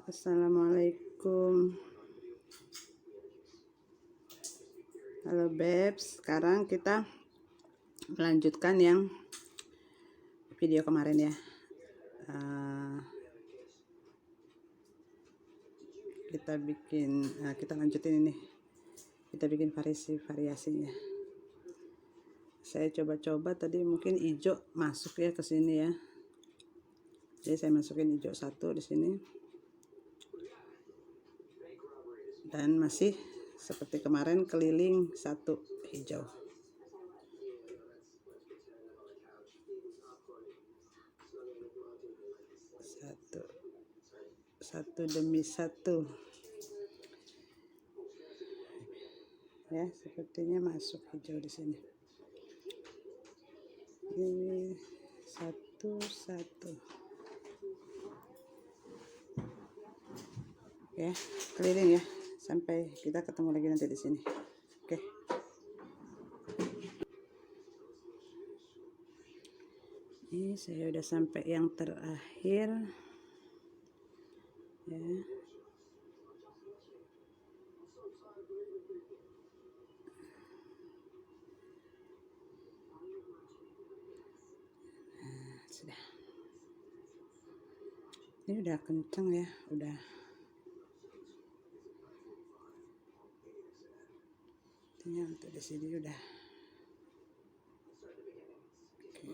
Assalamualaikum. Halo Bebs, sekarang kita melanjutkan yang video kemarin ya. Kita lanjutin ini. Kita bikin variasinya. Saya coba-coba tadi mungkin hijau masuk ya ke sini ya. Jadi saya masukin hijau satu di sini. Dan masih seperti kemarin keliling satu hijau. Satu demi satu. Ya, sepertinya masuk hijau di sini. Ini satu. Ya, keliling ya sampai kita ketemu lagi nanti di sini. Oke. Ini saya udah sampai yang terakhir. Ya. Sudah. Ini udah kenceng ya, udah. Ini untuk di sini udah. Oke.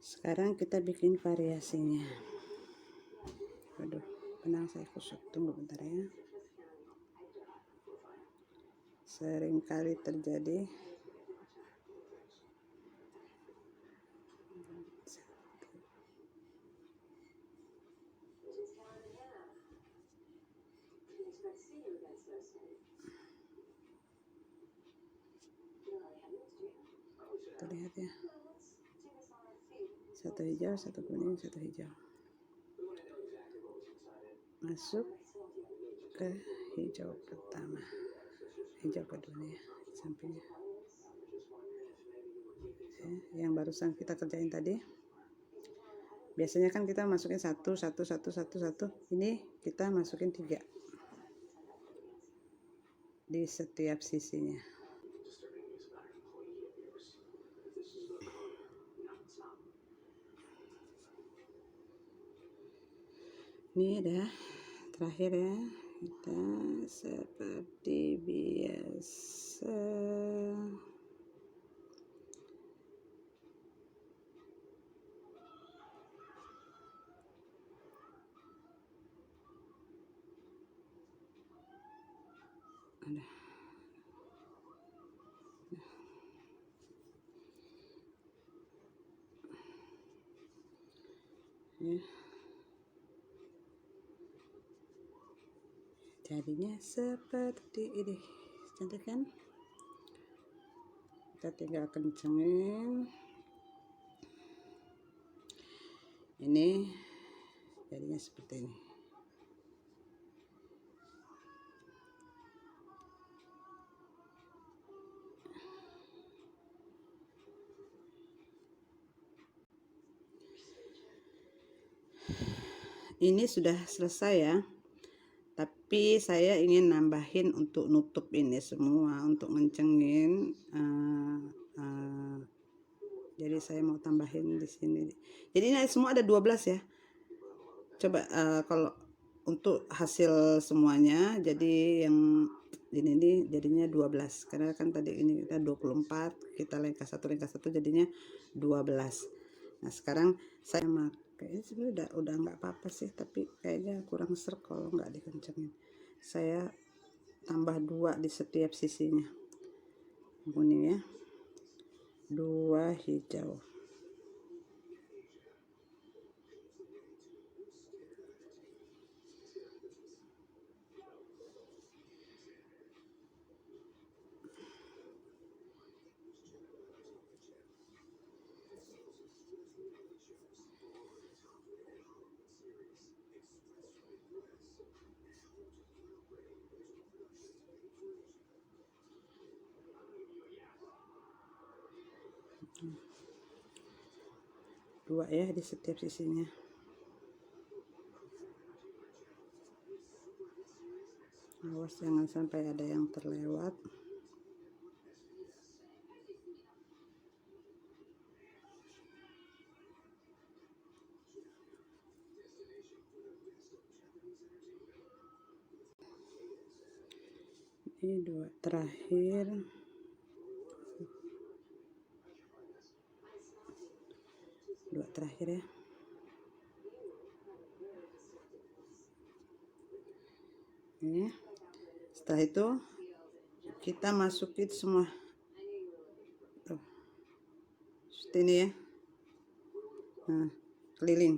Sekarang kita bikin variasinya. Aduh, benang saya kusut. Tunggu bentar ya. Sering kali terjadi. Terlihat ya, satu hijau, satu kuning, satu hijau, masuk ke hijau pertama, hijau kedua ya, sampingnya ya, yang barusan kita kerjain tadi. Biasanya kan kita masukin satu, ini kita masukin 3 di setiap sisinya. Ini udah terakhir ya, kita seperti biasa ada ya. Jadinya seperti ini, cantik kan? Kita tinggal kencengin. Ini jadinya seperti ini. Ini sudah selesai ya. Tapi saya ingin nambahin untuk nutup ini semua, untuk ngencengin. Jadi saya mau tambahin di sini. Jadi ini semua ada 12 ya. Coba kalau untuk hasil semuanya, jadi yang ini jadinya 12. Karena kan tadi ini kita 24, kita lengkas satu jadinya 12. Nah sekarang saya pakai, sebenarnya udah nggak apa-apa sih, tapi kayaknya kurang serk kalau nggak dikencengin. Saya tambah 2 di setiap sisinya. Kuning ya, 2 hijau. 2 ya di setiap sisinya. Awas jangan sampai ada yang terlewat. Ini 2 terakhir. 2 terakhir ya. Ini. Setelah itu kita masukin semua. Tuh. Seperti ini ya. Nah, keliling.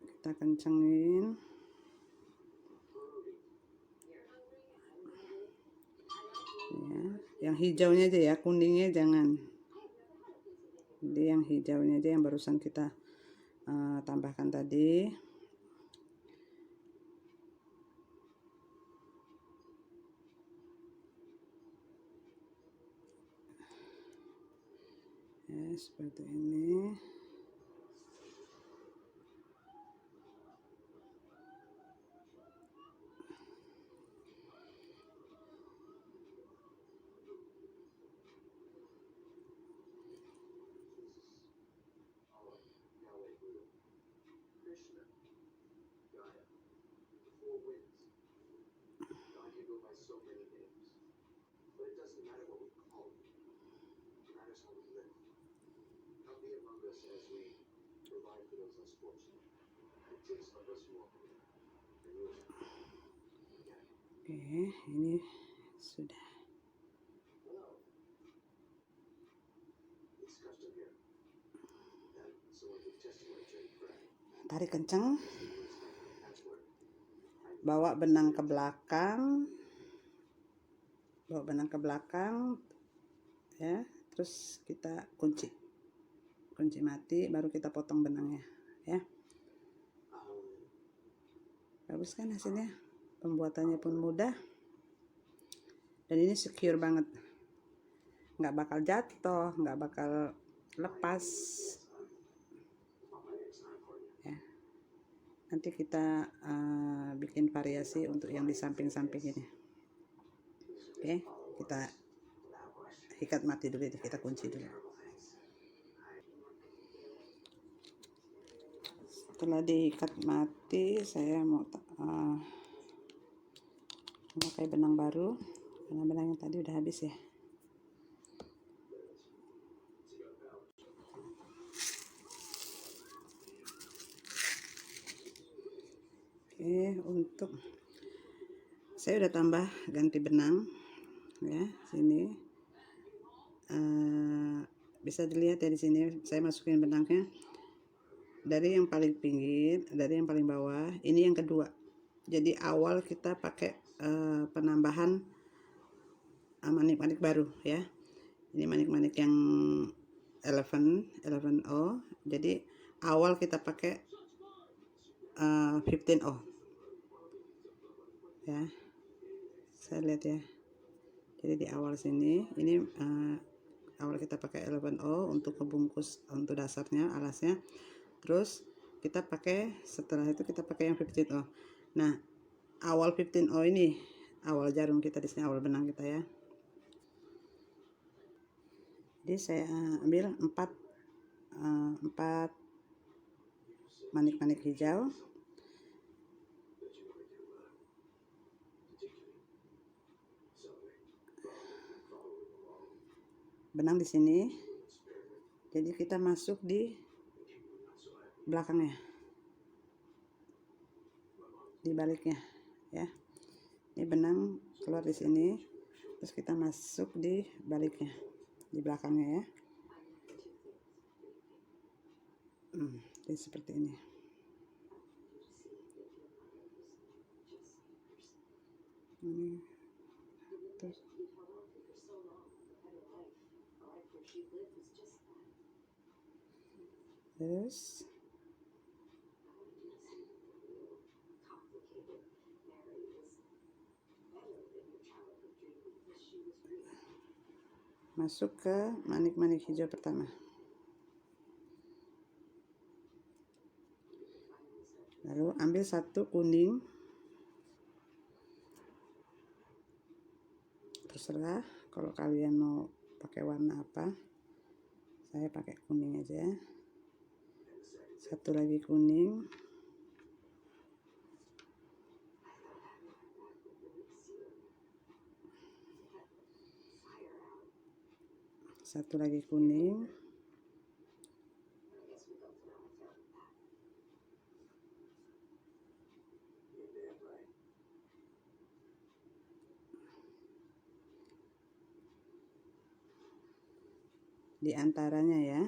Kita kencengin. Ya, yang hijaunya aja ya, kuningnya jangan. Jadi yang hijaunya aja yang barusan kita tambahkan tadi. Ya, seperti ini. Oke, ini sudah. Tarik kencang. Bawa benang ke belakang. Bawa benang ke belakang. Ya, terus kita kunci mati, baru kita potong benangnya ya. Bagus kan hasilnya, pembuatannya pun mudah dan ini secure banget, nggak bakal jatuh, nggak bakal lepas ya. Nanti kita bikin variasi untuk yang di samping-samping ini. Oke, kita ikat mati dulu, kita kunci dulu. Setelah diikat mati, saya mau memakai benang baru karena benang yang tadi udah habis ya. Oke, untuk saya udah tambah ganti benang ya, sini bisa dilihat ya, di sini saya masukin benangnya dari yang paling pinggir, dari yang paling bawah. Ini yang kedua. Jadi awal kita pakai penambahan manik-manik baru ya. Ini manik-manik yang 11O. Jadi awal kita pakai 15O ya. Saya lihat ya. Jadi di awal sini ini awal kita pakai 11O untuk ngebungkus, untuk dasarnya, alasnya. Terus kita pakai, setelah itu kita pakai yang 15O. Nah, awal 15O ini awal jarum kita di sini, awal benang kita ya. Jadi saya ambil 4 manik-manik hijau. Benang di sini. Jadi kita masuk di belakangnya, di baliknya ya. Ini benang keluar di sini, terus kita masuk di baliknya, di belakangnya ya. Jadi seperti ini. Terus masuk ke manik-manik hijau pertama, lalu ambil satu kuning, terserah kalau kalian mau pakai warna apa, saya pakai kuning aja. Satu lagi kuning, satu lagi kuning, di antaranya ya.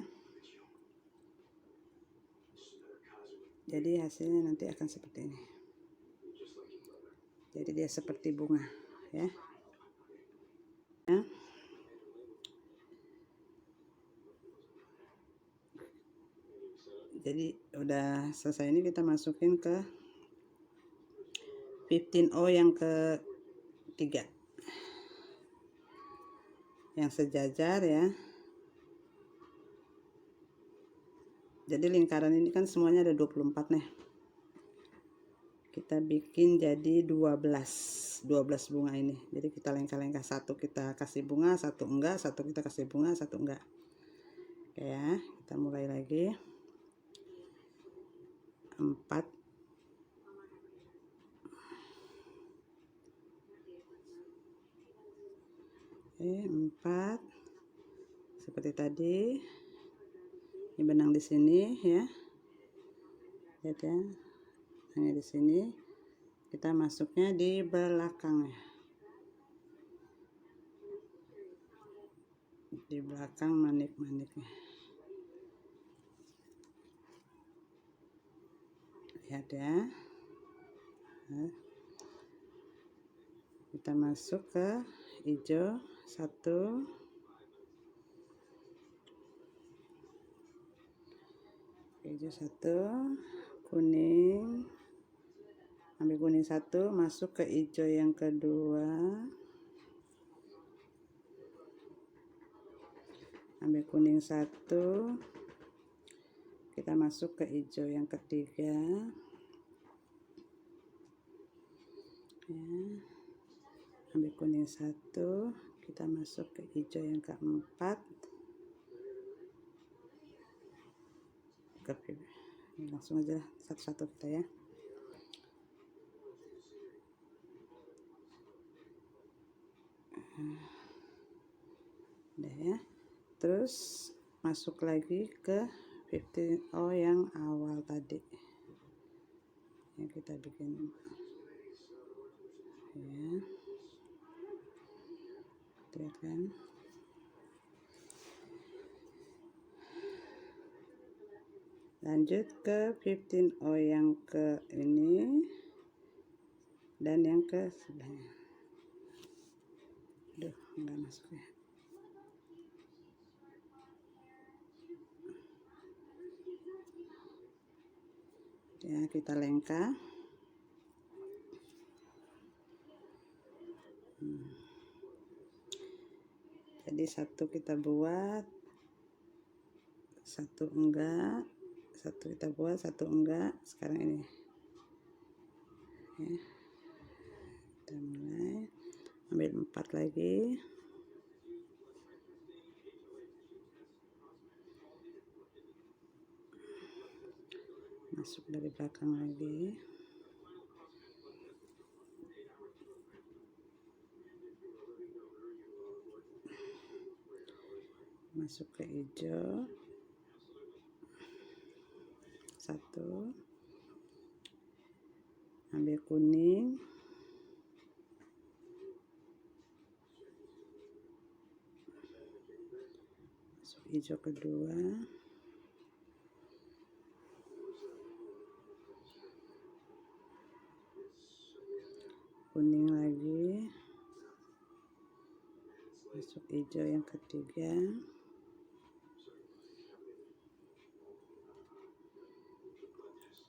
Jadi hasilnya nanti akan seperti ini. Jadi dia seperti bunga ya. Jadi udah selesai, ini kita masukin ke 15O yang ketiga, yang sejajar ya. Jadi lingkaran ini kan semuanya ada 24 nih. Kita bikin jadi 12 bunga ini. Jadi kita lengkah-lengkah, satu kita kasih bunga, satu enggak, satu kita kasih bunga, satu enggak. Oke ya, kita mulai lagi. 4, 4 seperti tadi. Ini benang di sini ya, lihat ya, hanya di sini. Kita masuknya di belakang ya, di belakang manik-maniknya. Lihat ya. Nah, kita masuk ke hijau satu, hijau satu, kuning, ambil kuning satu, masuk ke hijau yang kedua, ambil kuning satu, kita masuk ke hijau yang ketiga ya, ambil kuning satu, kita masuk ke hijau yang keempat, langsung aja satu-satu kita ya. Udah ya, terus masuk lagi ke 15O yang awal tadi yang kita bikin ya, lihat kan. Lanjut ke 15O yang ke ini dan yang ke sebelahnya. Aduh, enggak masuk ya. Ya, kita lengkah. Jadi satu kita buat, satu enggak, satu kita buat, satu enggak. Sekarang ini ya, kita mulai ambil 4 lagi, masuk dari belakang lagi, masuk ke hijau satu, ambil kuning, masuk hijau kedua, kuning lagi, masuk hijau yang ketiga,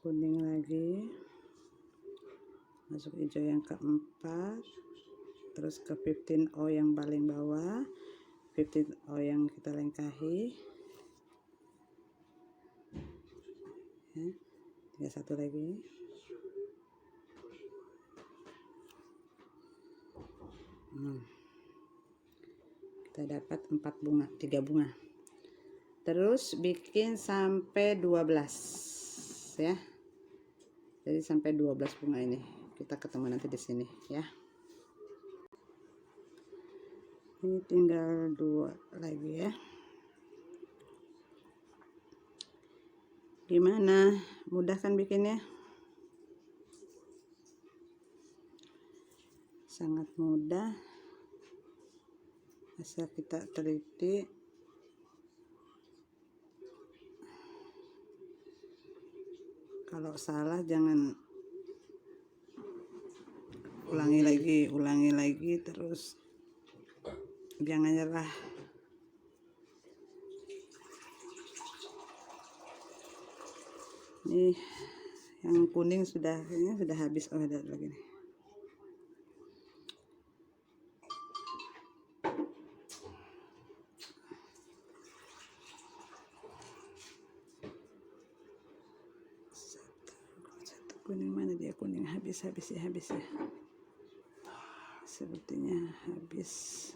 kuning lagi, masuk hijau yang keempat, terus ke 15O yang paling bawah, yang kita lengkahi ya. Tinggal satu lagi. Kita dapat 4 bunga, 3 bunga. Terus bikin sampai 12 ya. Jadi sampai 12 bunga ini. Kita ketemu nanti di sini ya. Ini tinggal 2 lagi ya. Gimana? Mudah kan bikinnya? Sangat mudah. Asal kita teliti. Kalau salah jangan ulangi lagi terus. Jangan nyerah. Ini yang kuning kayaknya sudah habis. Oh, ada lagi nih. Satu kuning, mana dia kuning? Habis ya. Sepertinya habis.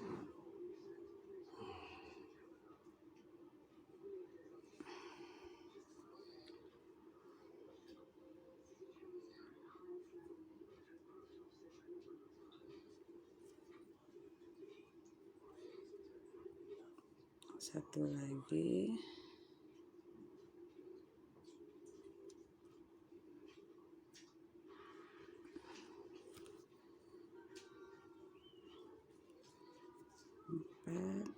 Satu lagi. Empat.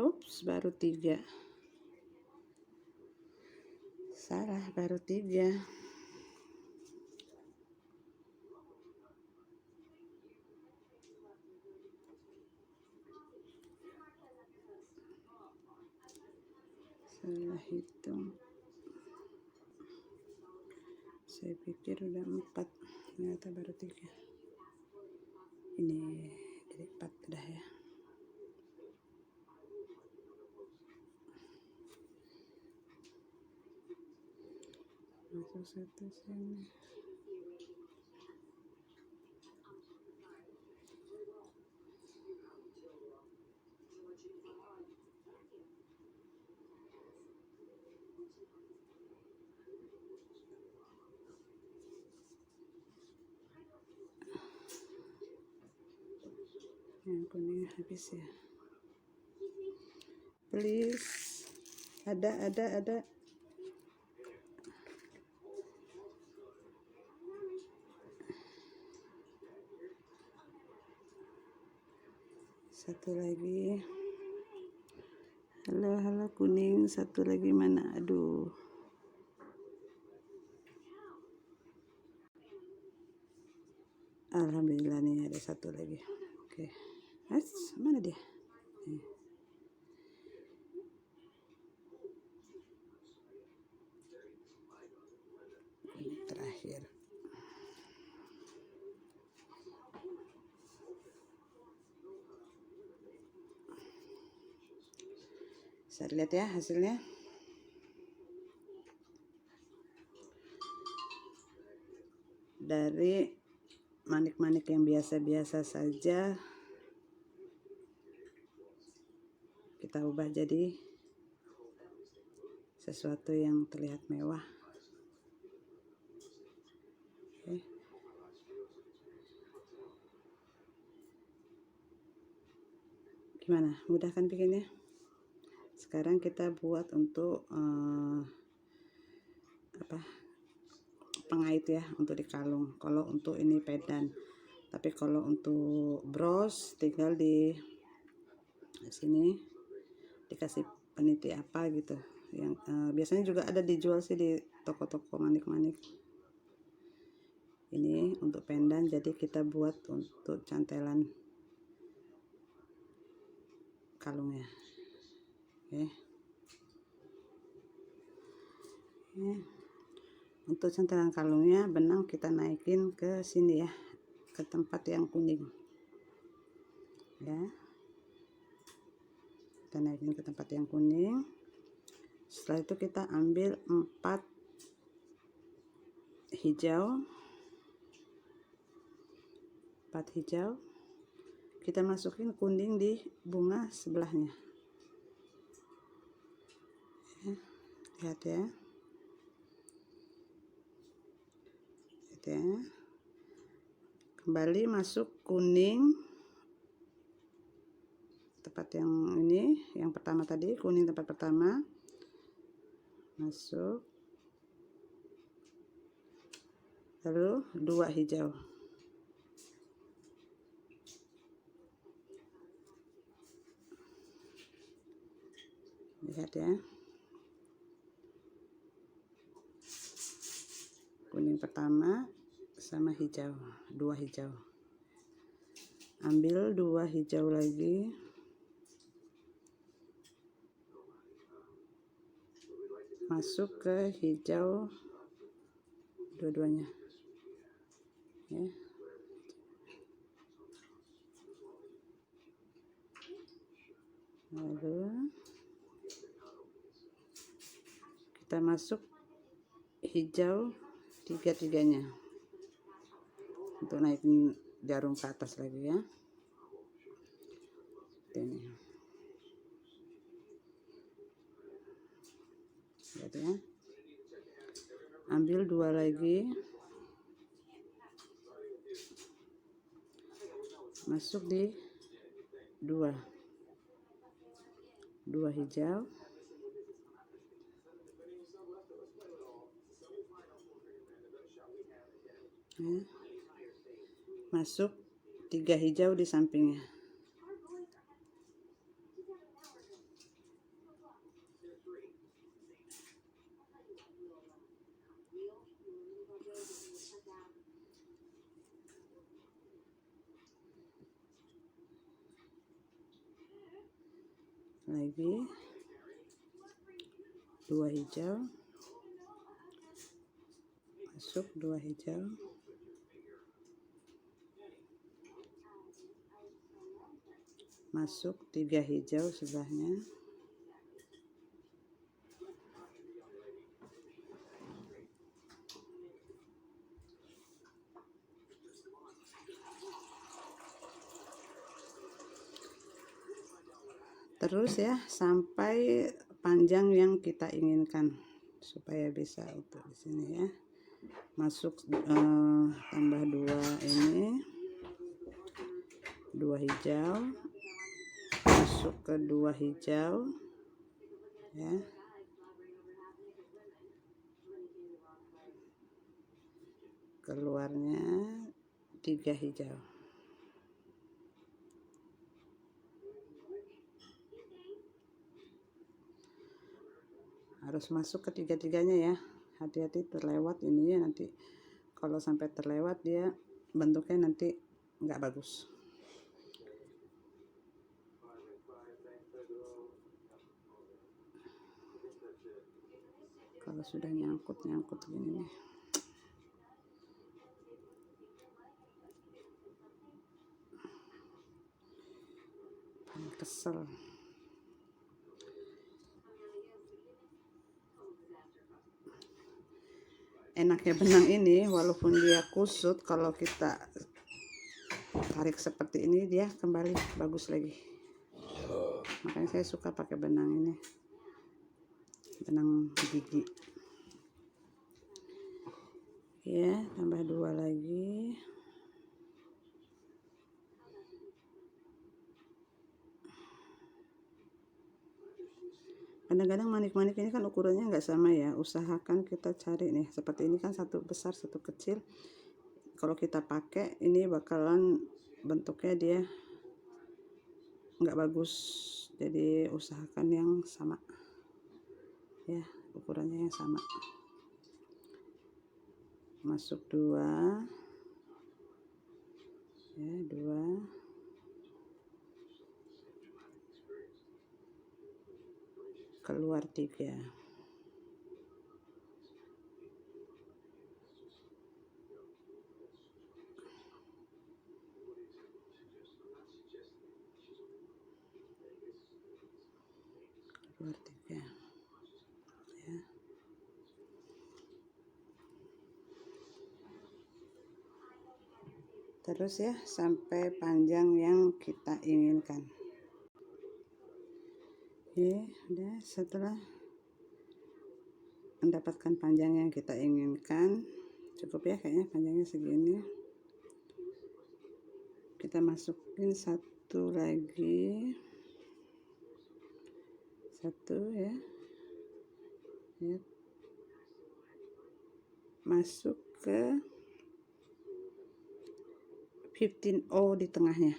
Ups, baru 3. Salah, baru 3. Salah hitung. Saya pikir udah 4, ternyata baru 3. Ini jadi 4 udah ya. Masuk satu sini. Yang kuning habis ya. Please. Ada. Satu lagi. Halo kuning, satu lagi mana? Aduh. Alhamdulillah nih ada satu lagi. Oke. Mana dia? Ini terakhir. Bisa lihat ya hasilnya. Dari manik-manik yang biasa-biasa saja kita ubah jadi sesuatu yang terlihat mewah. Oke. Gimana? Mudah kan bikinnya? Sekarang kita buat untuk pengait ya, untuk di kalung. Kalau untuk ini pedan, tapi kalau untuk bros tinggal di sini dikasih peniti apa gitu. Yang biasanya juga ada dijual sih di toko-toko manik-manik. Ini untuk pendan, jadi kita buat untuk cantelan kalungnya. Oke. Oke. Untuk centangan kalungnya benang kita naikin ke sini ya, ke tempat yang kuning ya, kita naikin ke tempat yang kuning. Setelah itu kita ambil 4 hijau, kita masukin kuning di bunga sebelahnya ya. Lihat ya, kembali masuk kuning tempat yang ini, yang pertama tadi, kuning tempat pertama masuk, lalu 2 hijau. Lihat ya, kuning pertama sama hijau, 2 hijau. Ambil 2 hijau lagi, masuk ke hijau dua-duanya ya. Lalu kita masuk hijau tiga-tiganya untuk naikin jarum ke atas lagi ya. Ini lihat ya, ambil 2 lagi, masuk di 2 hijau ya. Masuk 3 hijau di sampingnya. Lagi 2 hijau, masuk 2 hijau, masuk 3 hijau sebelahnya, terus ya sampai panjang yang kita inginkan supaya bisa untuk di sini ya. Masuk tambah 2 ini, 2 hijau, masuk ke 2 hijau ya, keluarnya 3 hijau. Harus masuk ke tiga-tiganya ya, hati-hati terlewat ininya, nanti kalau sampai terlewat dia bentuknya nanti nggak bagus. Kalau sudah nyangkut gini nih, kesel. Enaknya benang ini walaupun dia kusut, kalau kita tarik seperti ini dia kembali bagus lagi. Makanya saya suka pakai benang ini, benang gigi ya. Tambah 2 lagi, kadang-kadang manik-manik ini kan ukurannya nggak sama ya, usahakan kita cari nih seperti ini kan, satu besar satu kecil. Kalau kita pakai ini bakalan bentuknya dia nggak bagus, jadi usahakan yang sama ya, ukurannya yang sama. Masuk 2 ya, 2 keluar 3. Keluar 3 ya. Terus ya sampai panjang yang kita inginkan. Oke, udah. Setelah mendapatkan panjang yang kita inginkan, cukup ya kayaknya panjangnya segini. Kita masukin satu lagi, satu ya, masuk ke 15O di tengahnya,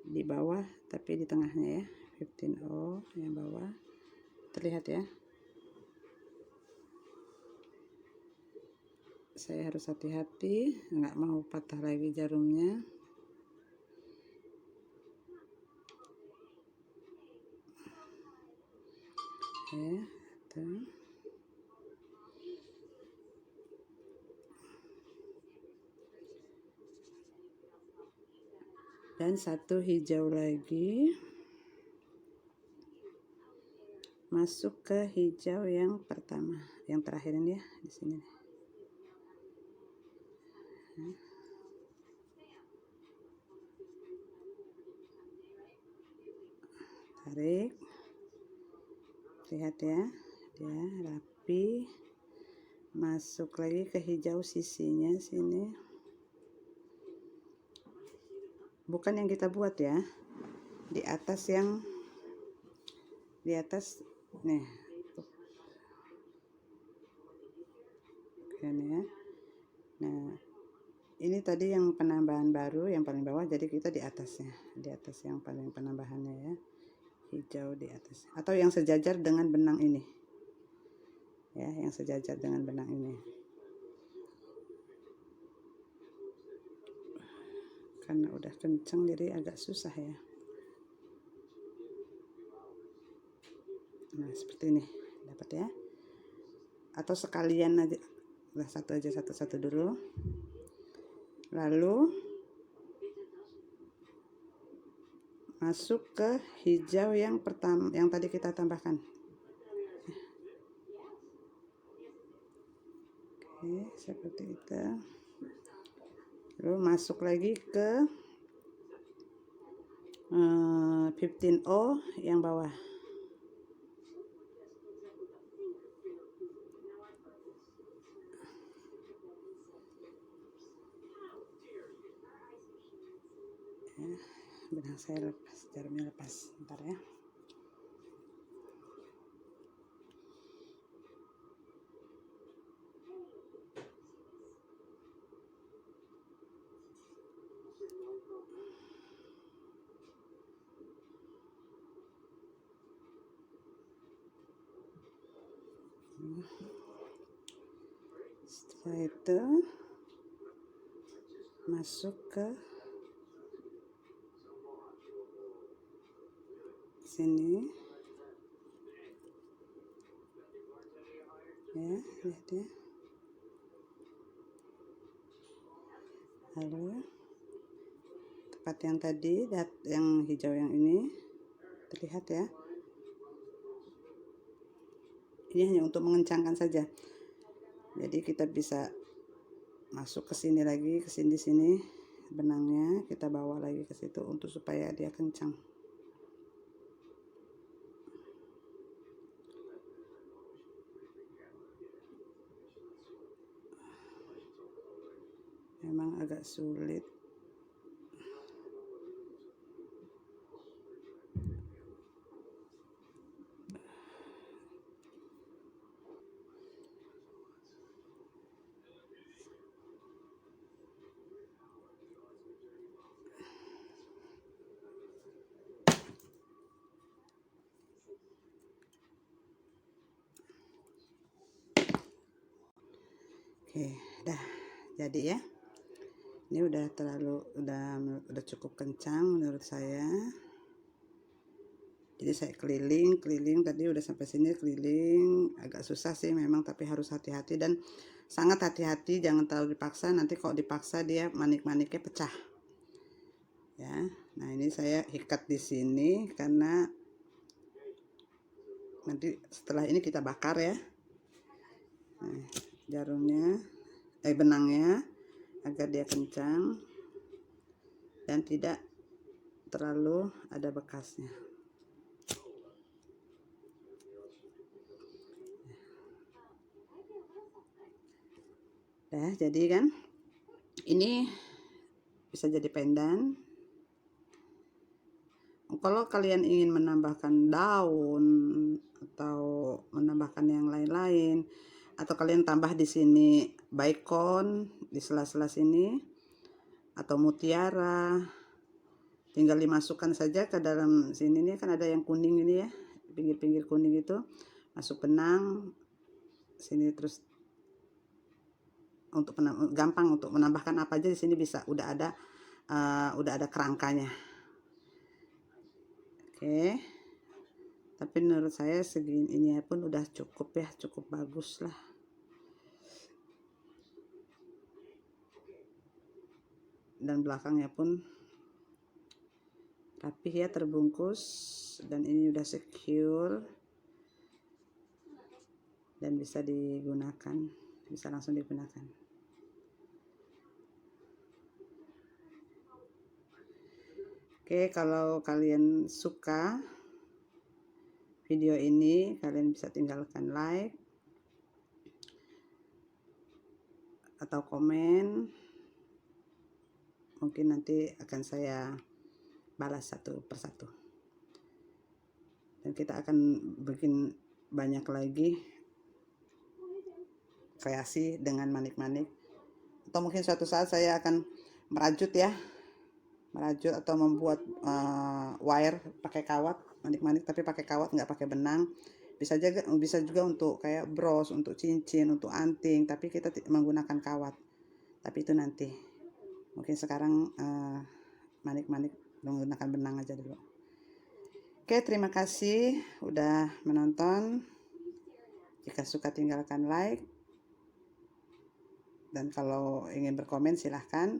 di bawah tapi di tengahnya ya, 15O yang bawah, terlihat ya. Saya harus hati-hati, nggak mau patah lagi jarumnya. Oke, tuh. Dan satu hijau lagi, masuk ke hijau yang pertama, yang terakhir ini ya, di sini. Tarik, lihat ya, dia rapi. Masuk lagi ke hijau sisinya sini, bukan yang kita buat ya, di atas yang di atas nih, ini ya. Nah, ini tadi yang penambahan baru yang paling bawah, jadi kita di atasnya, di atas yang paling penambahannya ya, hijau di atas, atau yang sejajar dengan benang ini ya, yang sejajar dengan benang ini. Karena udah kenceng jadi agak susah ya. Nah seperti ini dapat ya, atau sekalian aja lah, satu aja, satu-satu dulu, lalu masuk ke hijau yang pertama yang tadi kita tambahkan. Oke, seperti itu. Lalu masuk lagi ke 15O yang bawah. Ya, benang saya lepas, jarumnya lepas, bentar ya. Setelah itu masuk ke sini ya, lihat ya. Lalu tempat yang tadi, yang hijau yang ini terlihat ya. Ini hanya untuk mengencangkan saja. Jadi kita bisa masuk ke sini lagi, ke sini benangnya kita bawa lagi ke situ untuk supaya dia kencang. Memang agak sulit. Oke, dah jadi ya. Ini udah cukup kencang menurut saya. Jadi saya keliling tadi udah sampai sini, keliling agak susah sih memang, tapi harus hati-hati dan sangat hati-hati, jangan terlalu dipaksa. Nanti kalau dipaksa dia manik-maniknya pecah ya. Nah ini saya ikat di sini karena nanti setelah ini kita bakar ya. Nah, jarumnya benangnya agar dia kencang dan tidak terlalu ada bekasnya. Nah, jadi kan ini bisa jadi pendan. Kalau kalian ingin menambahkan daun atau menambahkan yang lain-lain, atau kalian tambah di sini bacon di sela-sela sini atau mutiara, tinggal dimasukkan saja ke dalam sini. Nih kan ada yang kuning ini ya, pinggir-pinggir kuning itu, masuk benang sini. Terus untuk gampang untuk menambahkan apa aja di sini bisa, udah ada kerangkanya. Oke, tapi menurut saya segini ini pun udah cukup ya, cukup bagus lah. Dan belakangnya pun rapih ya, terbungkus, dan ini udah secure dan bisa digunakan, bisa langsung digunakan. Oke, kalau kalian suka video ini, kalian bisa tinggalkan like atau komen. Mungkin nanti akan saya balas satu persatu. Dan kita akan bikin banyak lagi kreasi dengan manik-manik. Atau mungkin suatu saat saya akan merajut ya, atau membuat wire pakai kawat, manik-manik tapi pakai kawat, nggak pakai benang. Bisa juga untuk kayak bros, untuk cincin, untuk anting, tapi kita menggunakan kawat. Tapi itu nanti. Mungkin sekarang manik-manik menggunakan benang aja dulu. Oke, terima kasih udah menonton. Jika suka tinggalkan like. Dan kalau ingin berkomen silahkan.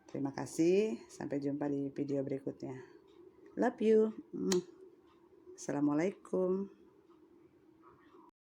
Terima kasih. Sampai jumpa di video berikutnya. Love you. Assalamualaikum.